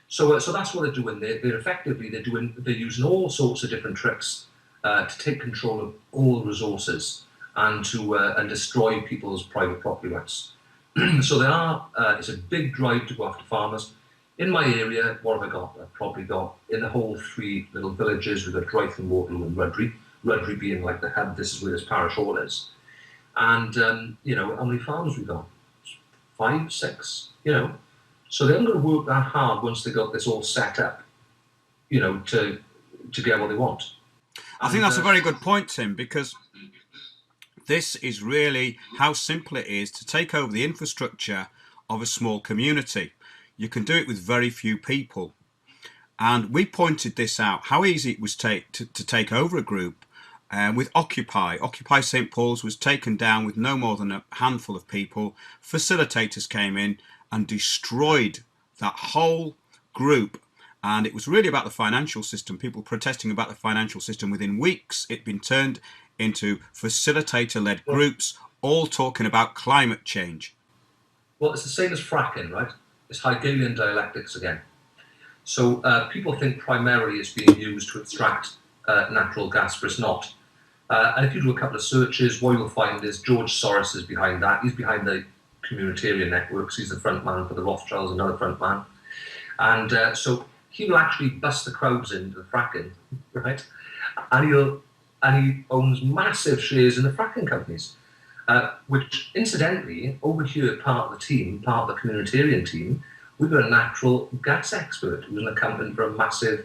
So that's what they're doing. They're using all sorts of different tricks to take control of all the resources and to destroy people's private property rights. So it's a big drive to go after farmers. In my area, what have I got? I've probably got, in the whole 3 little villages, we've got Drython, Waterloo and Rudry. Rudry being like the hub, this is where this parish hall is. And, how many farms we got? 5, 6, So they're going to work that hard once they got this all set up, to get what they want. I think that's a very good point, Tim, because this is really how simple it is to take over the infrastructure of a small community. You can do it with very few people. And we pointed this out, how easy it was to take over a group with Occupy. Occupy St. Paul's was taken down with no more than a handful of people. Facilitators came in and destroyed that whole group. And it was really about the financial system, people protesting about the financial system. Within weeks, it'd been turned into facilitator-led groups, all talking about climate change. Well, it's the same as fracking, right? It's Hegelian dialectics again. So people think primarily it's being used to extract natural gas, but it's not. And if you do a couple of searches, what you'll find is George Soros is behind that. He's behind the communitarian networks. He's the front man for the Rothschilds, another front man. And so he will actually bust the crowds into the fracking, right? And he owns massive shares in the fracking companies, which incidentally, over here, part of the communitarian team, we've got a natural gas expert who's an accountant for a massive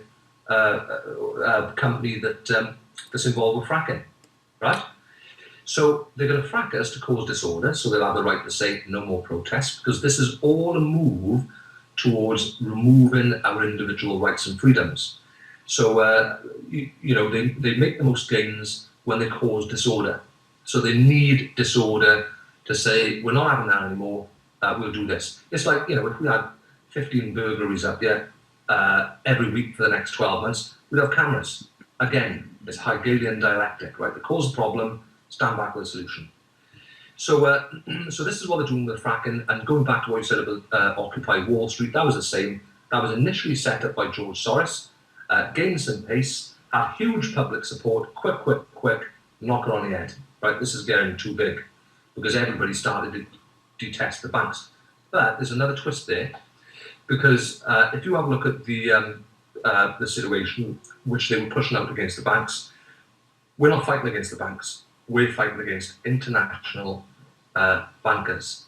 company that's involved with fracking, right? So they're going to frack us to cause disorder, so they'll have the right to say no more protests, because this is all a move towards removing our individual rights and freedoms. So, they make the most gains when they cause disorder. So they need disorder to say, we're not having that anymore, we'll do this. It's like, if we had 15 burglaries up here every week for the next 12 months, we'd have cameras. Again, it's Hegelian dialectic, right? They cause the problem, stand back with a solution. So so this is what they're doing with fracking. And going back to what you said about Occupy Wall Street, that was the same. That was initially set up by George Soros, gained some pace, had huge public support, quick, knock it on the head. Right, this is getting too big because everybody started to detest the banks. But there's another twist there, because if you have a look at the situation which they were pushing out against the banks, we're not fighting against the banks. We're fighting against international bankers,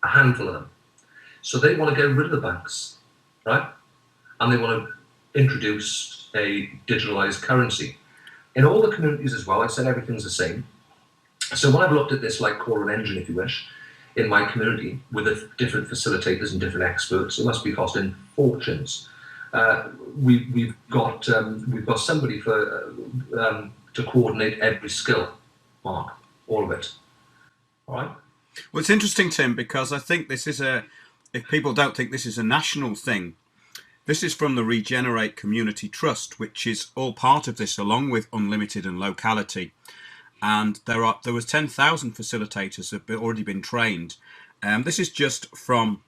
a handful of them. So they want to get rid of the banks, right? And they want to introduce a digitalized currency. In all the communities as well, I said everything's the same. So when I've looked at this like core and engine, if you wish, in my community with the different facilitators and different experts, it must be costing fortunes. We've got somebody to coordinate every skill, Mark, all of it. All right. Well, it's interesting, Tim, because I think this is if people don't think this is a national thing, this is from the Regenerate Community Trust, which is all part of this, along with Unlimited and Locality. And there was 10,000 facilitators have already been trained. This is just from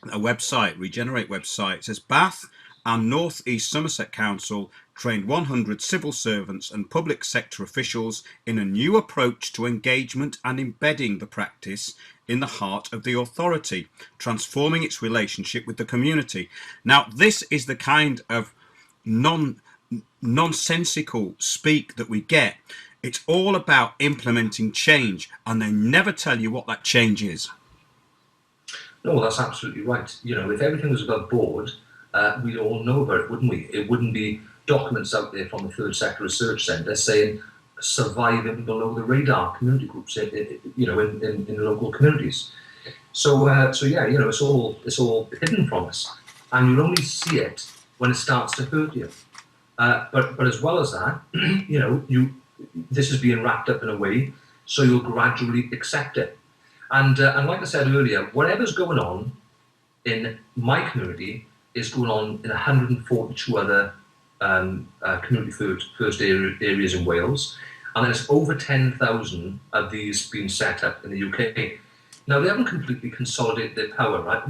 a website, Regenerate website. It says Bath and North East Somerset Council trained 100 civil servants and public sector officials in a new approach to engagement and embedding the practice in the heart of the authority, transforming its relationship with the community. Now, this is the kind of nonsensical speak that we get. It's all about implementing change, and they never tell you what that change is. No, that's absolutely right. If everything was above board, we'd all know about it, wouldn't we? It wouldn't be documents out there from the Third Sector Research Centre saying surviving below the radar community groups, in local communities. So yeah, it's all hidden from us. and you'll only see it when it starts to hurt you. But as well as that, this is being wrapped up in a way so you'll gradually accept it. And like I said earlier, whatever's going on in my community is going on in 142 other community first areas in Wales, and there's over 10,000 of these being set up in the UK. Now, they haven't completely consolidated their power, right?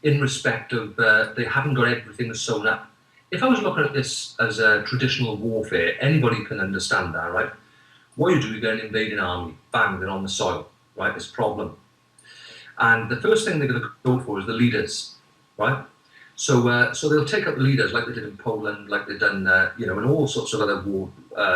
In respect of they haven't got everything sewn up. If I was looking at this as a traditional warfare, anybody can understand that, right? What you do, you get an invading army, bang, they're on the soil, right? It's a problem. And the first thing they're going to go for is the leaders, right? So they'll take up the leaders like they did in Poland, like they've done, in all sorts of other war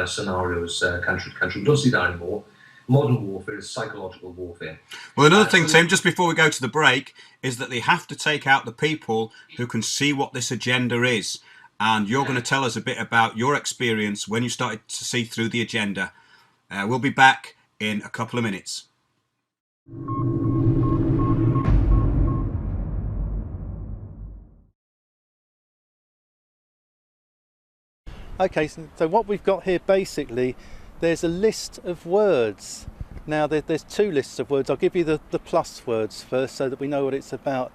scenarios, country to country. We don't see that anymore. Modern warfare is psychological warfare. Well, another thing, Tim, just before we go to the break, is that they have to take out the people who can see what this agenda is. And you're going to tell us a bit about your experience when you started to see through the agenda. We'll be back in a couple of minutes. Okay, so what we've got here basically, there's a list of words. Now there's two lists of words. I'll give you the plus words first so that we know what it's about.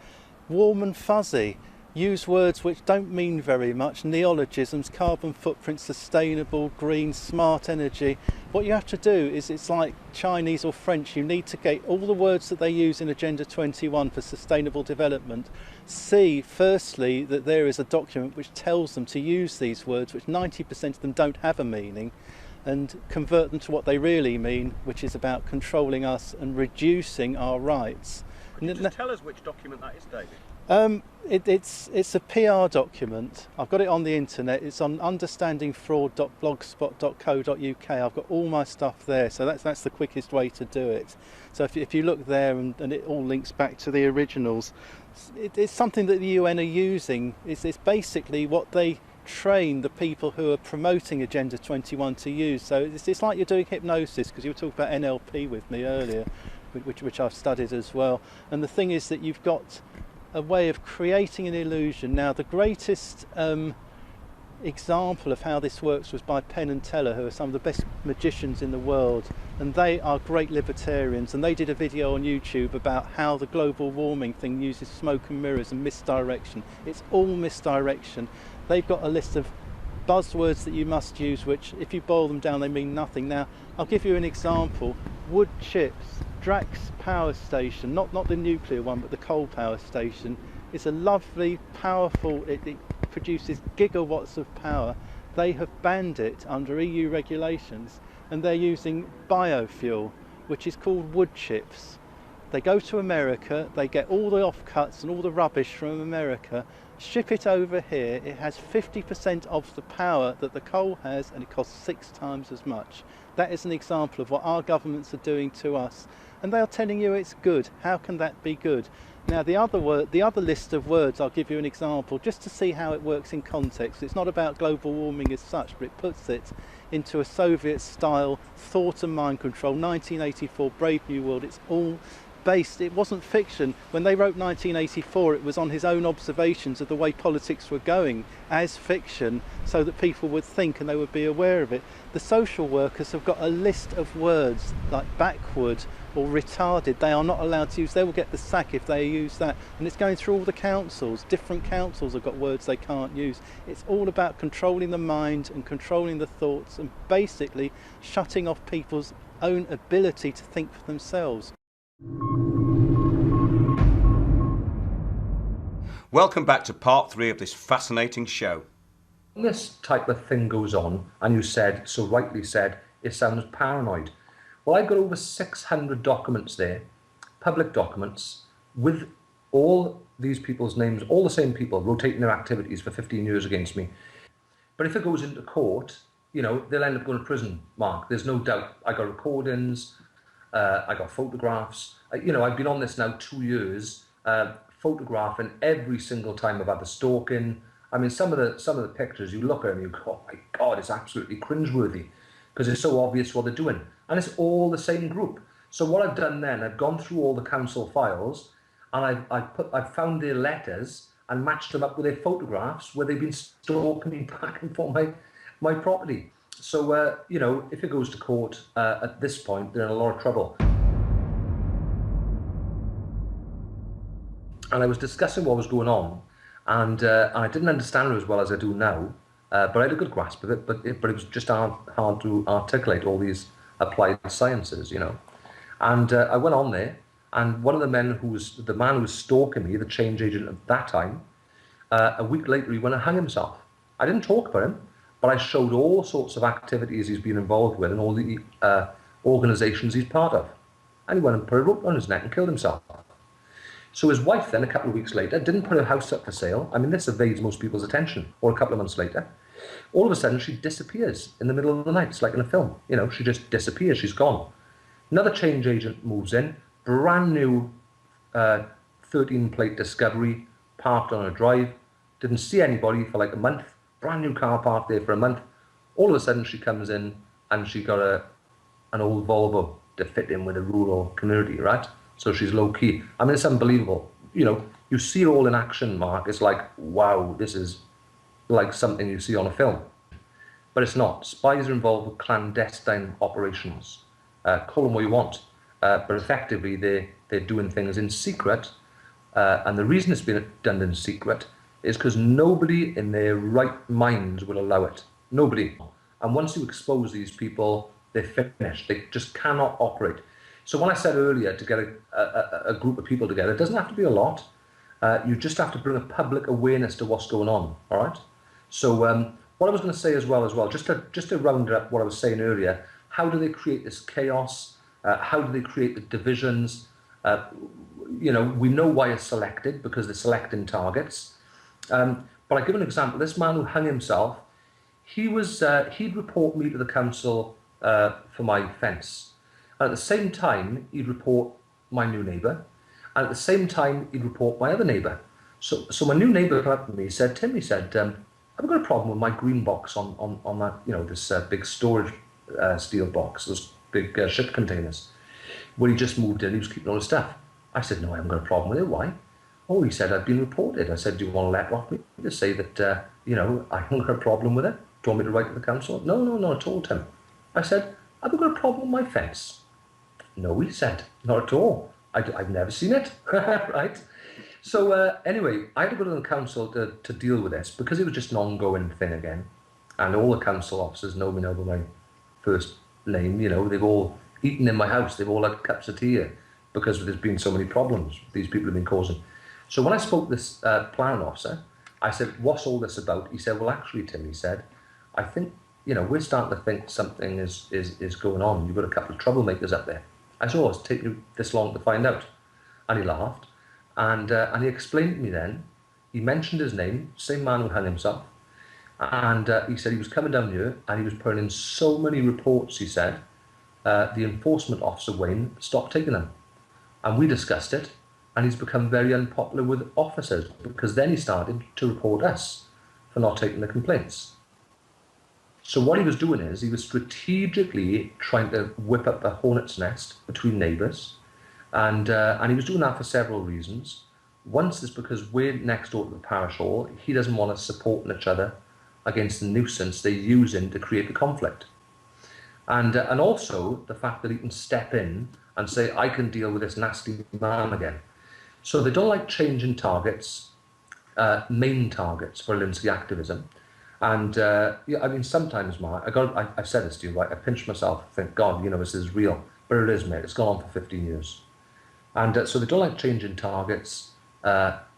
Warm and fuzzy. Use words which don't mean very much. Neologisms, carbon footprint, sustainable, green, smart energy. What you have to do is, it's like Chinese or French, you need to get all the words that they use in Agenda 21 for sustainable development. See, firstly, that there is a document which tells them to use these words, which 90% of them don't have a meaning, and convert them to what they really mean, which is about controlling us and reducing our rights. Could you just tell us which document that is, David? It's a PR document. I've got it on the internet. It's on understandingfraud.blogspot.co.uk. I've got all my stuff there, so that's the quickest way to do it. So if you look there, and it all links back to the originals, it's something that the UN are using. It's basically what they train the people who are promoting Agenda 21 to use. So it's like you're doing hypnosis, because you were talking about NLP with me earlier, which I've studied as well. And the thing is that you've got a way of creating an illusion. Now, the greatest example of how this works was by Penn and Teller, who are some of the best magicians in the world, and they are great libertarians, and they did a video on YouTube about how the global warming thing uses smoke and mirrors and misdirection. It's all misdirection. They've got a list of buzzwords that you must use, which if you boil them down, they mean nothing. Now, I'll give you an example. Wood chips. Drax power station, not the nuclear one, but the coal power station, is a lovely, powerful, it produces gigawatts of power. They have banned it under EU regulations, and they're using biofuel, which is called wood chips. They go to America, they get all the offcuts and all the rubbish from America, ship it over here. It has 50% of the power that the coal has, and it costs 6 times as much. That is an example of what our governments are doing to us, and they are telling you it's good. How can that be good? Now, the other list of words, I'll give you an example just to see how it works in context. It's not about global warming as such, but it puts it into a Soviet-style thought and mind control. 1984, Brave New World. It's all based, it wasn't fiction. When they wrote 1984, it was on his own observations of the way politics were going as fiction, so that people would think and they would be aware of it. The social workers have got a list of words like backward or retarded. They are not allowed to use. They will get the sack if they use that. And it's going through all the councils. Different councils have got words they can't use. It's all about controlling the mind and controlling the thoughts, and basically shutting off people's own ability to think for themselves. Welcome back to part 3 of this fascinating show. When this type of thing goes on, and you said, so rightly said, it sounds paranoid. Well, I've got over 600 documents there, public documents, with all these people's names, all the same people rotating their activities for 15 years against me. But if it goes into court, they'll end up going to prison, Mark. There's no doubt. I got recordings, I got photographs. I've been on this now 2 years, photographing every single time I've had the stalking. I mean, some of the pictures, you look at them and you go, oh my God, it's absolutely cringeworthy, because it's so obvious what they're doing. And it's all the same group. So what I've done then, I've gone through all the council files, and I've found their letters, and matched them up with their photographs where they've been stalking me back and forth my property. So, you know, if it goes to court at this point, they're in a lot of trouble. And I was discussing what was going on, and I didn't understand it as well as I do now, but I had a good grasp of it, but it was just hard to articulate all these applied sciences, you know. And I went on there, and one of the men the man who was stalking me, the change agent at that time, a week later he went and hung himself. I didn't talk about him, but I showed all sorts of activities he's been involved with and all the organisations he's part of. And he went and put a rope on his neck and killed himself. So his wife then, a couple of weeks later, didn't put her house up for sale. I mean, this evades most people's attention. Or a couple of months later, all of a sudden she disappears in the middle of the night. It's like in a film, you know, she just disappears, she's gone. Another change agent moves in, brand new 13-plate Discovery, parked on a drive, didn't see anybody for like a month, brand new car parked there for a month. All of a sudden she comes in and she got an old Volvo to fit in with a rural community, right? So she's low key. I mean, it's unbelievable. You know, you see it all in action, Mark. It's like, wow, this is like something you see on a film. But it's not. Spies are involved with clandestine operations. Call them what you want. But effectively, they're doing things in secret. And the reason it's been done in secret is because nobody in their right minds will allow it. Nobody. And once you expose these people, they're finished. They just cannot operate. So when I said earlier to get a group of people together, it doesn't have to be a lot. You just have to bring a public awareness to what's going on, all right? So what I was going to say as well, just to round up what I was saying earlier, how do they create this chaos? How do they create the divisions? You know, we know why it's selected, because they're selecting targets. But I give an example. This man who hung himself, he'd report me to the council for my fence. And at the same time, he'd report my new neighbour. And at the same time, he'd report my other neighbour. So my new neighbour came up to me, he said, Tim, I've got a problem with my green box on that, you know, this big storage steel box, those big ship containers, where he just moved in, he was keeping all his stuff. I said, no, I haven't got a problem with it. Why? Oh, he said, I've been reported. I said, do you want a letter off me to say that, you know, I haven't got a problem with it? Do you want me to write to the council? No, not at all, Tim. I said, have you got a problem with my fence? No, he said, not at all. I've never seen it, right? So anyway, I had to go to the council to deal with this because it was just an ongoing thing again. And all the council officers know me now by my first name, you know, they've all eaten in my house, they've all had cups of tea here because there's been so many problems these people have been causing. So when I spoke to this planning officer, I said, what's all this about? He said, well, actually, Tim, he said, I think, you know, we're starting to think something is going on. You've got a couple of troublemakers up there. I said, oh, it's taken you this long to find out. And he laughed. And he explained to me then, he mentioned his name, same man who hung himself. And he said he was coming down here and he was putting in so many reports, he said, the enforcement officer, Wayne, stopped taking them. And we discussed it. And he's become very unpopular with officers because then he started to report us for not taking the complaints. So what he was doing is he was strategically trying to whip up a hornet's nest between neighbours, and he was doing that for several reasons. Once is because we're next door to the parish hall. He doesn't want us supporting each other against the nuisance they're using to create the conflict, and also the fact that he can step in and say, I can deal with this nasty man again. So they don't like changing targets, main targets for Lindsay activism. And yeah, I mean, sometimes, Mark, I've said this to you, right? I pinch myself, think, God, you know, this is real. But it is, mate. It's gone on for 15 years. And so they don't like changing targets.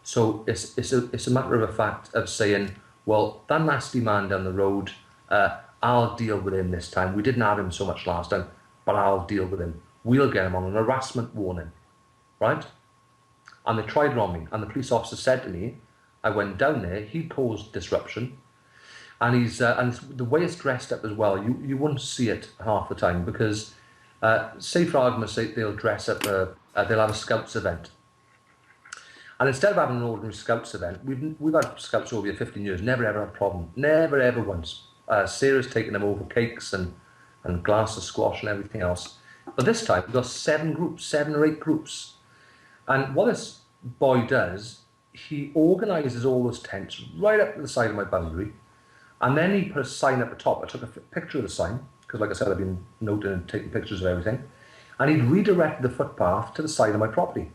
So it's a matter of a fact of saying, well, that nasty man down the road, I'll deal with him this time. We didn't have him so much last time, but I'll deal with him. We'll get him on an harassment warning, right? And they tried it on me. And the police officer said to me, I went down there, he caused disruption. And and the way it's dressed up as well, you wouldn't see it half the time because, say for argument's sake, they'll dress up, they'll have a scouts event. And instead of having an ordinary scouts event, we've had scouts over here 15 years, never ever had a problem, never ever once. Sarah's taken them over cakes and glass of squash and everything else. But this time we've got 7 or 8 groups. And what this boy does, he organises all those tents right up to the side of my boundary, and then he put a sign at the top. I took a picture of the sign, because like I said, I've been noting and taking pictures of everything, and he'd redirected the footpath to the side of my property.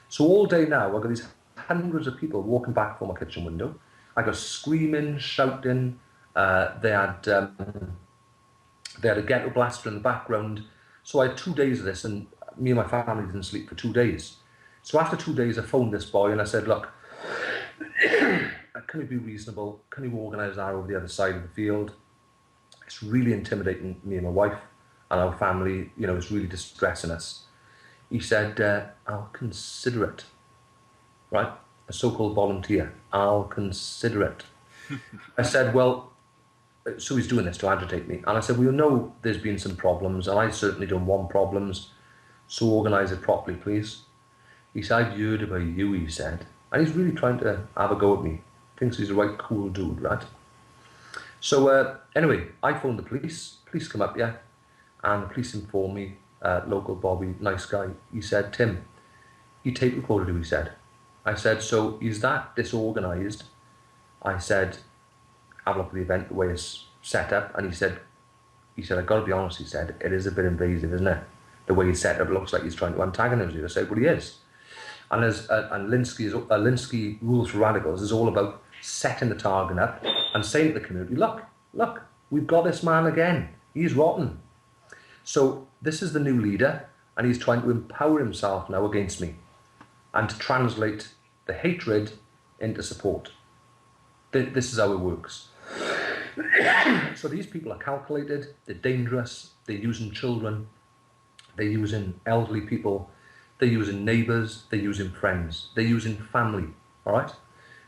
So all day now, I've got these hundreds of people walking back from my kitchen window. I got screaming, shouting. They had a ghetto blaster in the background. So I had 2 days of this, and me and my family didn't sleep for 2 days. So after 2 days, I phoned this boy and I said, look, can you be reasonable? Can you organise that over the other side of the field? It's really intimidating me and my wife and our family. You know, it's really distressing us. He said, I'll consider it. Right? A so-called volunteer. I'll consider it. I said, well, so he's doing this to agitate me. And I said, well, you know there's been some problems, and I certainly don't want problems, so organise it properly, please. He said, I've heard about you, he said. And he's really trying to have a go at me. Thinks he's a right cool dude, right? So anyway, I phoned the police. Police come up, yeah. And the police informed me, local Bobby, nice guy. He said, Tim, you tape recorded who he said. I said, so is that disorganised? I said, have a look at the event, the way it's set up. And he said, I've got to be honest, he said, it is a bit invasive, isn't it? The way he's set up looks like he's trying to antagonize you. I said, well, he is. And Linsky Rules for Radicals is all about setting the target up and saying to the community, look, we've got this man again. He's rotten. So this is the new leader, and he's trying to empower himself now against me and to translate the hatred into support. This is how it works. So these people are calculated, they're dangerous, they're using children, they're using elderly people, they're using neighbours, they're using friends, they're using family, all right?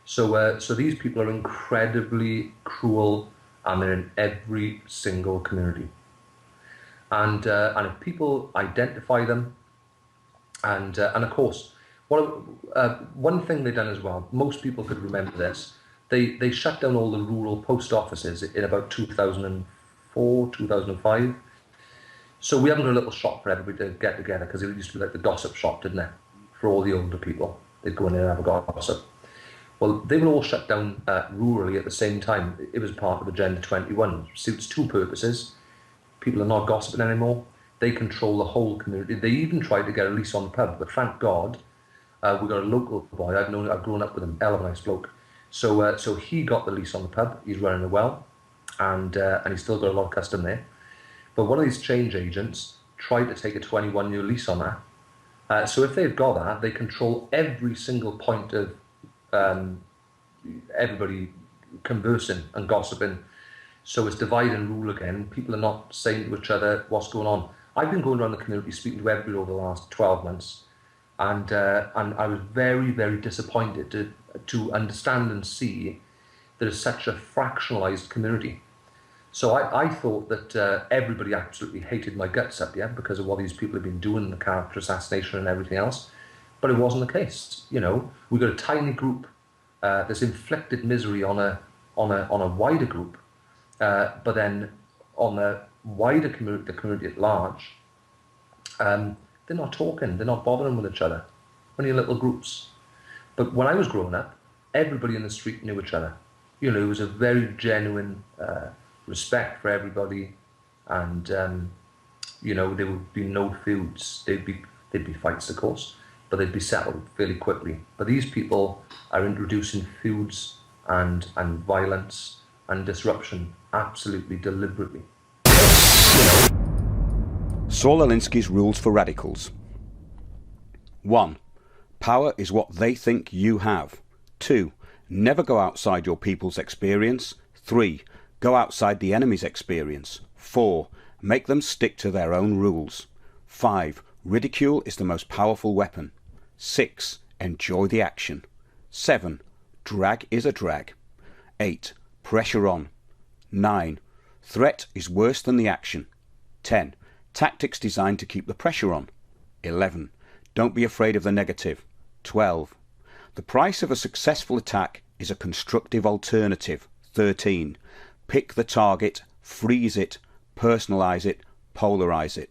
So these people are incredibly cruel, and they're in every single community. And if people identify them, and of course, one thing they've done as well, most people could remember this, they shut down all the rural post offices in about 2004, 2005. So we haven't got a little shop for everybody to get together, because it used to be like the gossip shop, didn't it? For all the older people. They'd go in there and have a gossip. Well, they were all shut down rurally at the same time. It was part of Agenda 21. Suits two purposes. People are not gossiping anymore. They control the whole community. They even tried to get a lease on the pub, but thank God, we got a local boy. I've grown up with him, hell of a nice bloke. So he got the lease on the pub. He's running it well, and he's still got a lot of custom there. But one of these change agents tried to take a 21-year lease on that. So if they've got that, they control every single point of everybody conversing and gossiping. So it's divide and rule again. People are not saying to each other what's going on. I've been going around the community speaking to everybody over the last 12 months, and I was very, very disappointed to understand and see that it's such a fractionalised community. So I thought that everybody absolutely hated my guts up, yeah, because of what these people have been doing, the character assassination and everything else. But it wasn't the case. You know, we got a tiny group that's inflicted misery on a wider group, but then on the wider community, the community at large, they're not talking, they're not bothering with each other. Only little groups. But when I was growing up, everybody in the street knew each other. You know, it was a very genuine respect for everybody, and you know, there would be no feuds. There'd be fights, of course, but they'd be settled fairly quickly. But these people are introducing feuds and violence and disruption absolutely deliberately. Saul Alinsky's Rules for Radicals. 1. Power is what they think you have. 2. Never go outside your people's experience. 3. Go outside the enemy's experience. 4. Make them stick to their own rules. 5. Ridicule is the most powerful weapon. 6. Enjoy the action. 7. Drag is a drag. 8. Pressure on. 9. Threat is worse than the action. 10. Tactics designed to keep the pressure on. 11. Don't be afraid of the negative. 12. The price of a successful attack is a constructive alternative. 13. Pick the target, freeze it, personalise it, polarise it.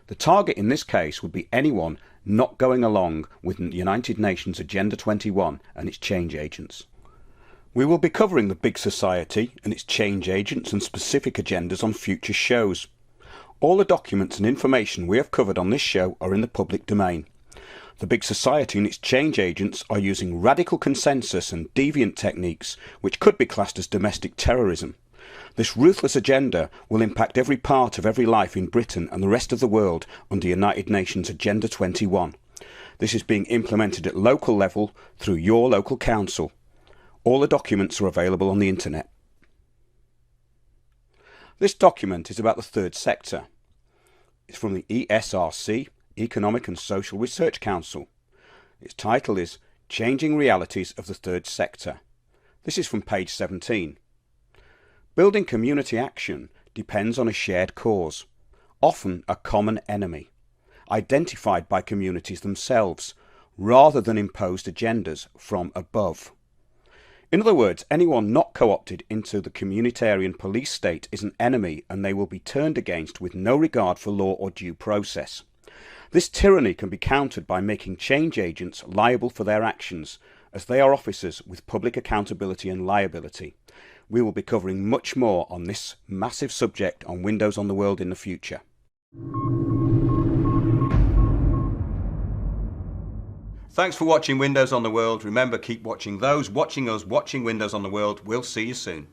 The target in this case would be anyone not going along with the United Nations Agenda 21 and its change agents. We will be covering the big society and its change agents and specific agendas on future shows. All the documents and information we have covered on this show are in the public domain. The big society and its change agents are using radical consensus and deviant techniques which could be classed as domestic terrorism. This ruthless agenda will impact every part of every life in Britain and the rest of the world under United Nations Agenda 21. This is being implemented at local level through your local council. All the documents are available on the internet. This document is about the third sector. It's from the ESRC, Economic and Social Research Council. Its title is Changing Realities of the Third Sector. This is from page 17. Building community action depends on a shared cause, often a common enemy, identified by communities themselves, rather than imposed agendas from above. In other words, anyone not co-opted into the communitarian police state is an enemy and they will be turned against with no regard for law or due process. This tyranny can be countered by making change agents liable for their actions, as they are officers with public accountability and liability. We will be covering much more on this massive subject on Windows on the World in the future. Thanks for watching Windows on the World. Remember, keep watching those watching us watching Windows on the World. We'll see you soon.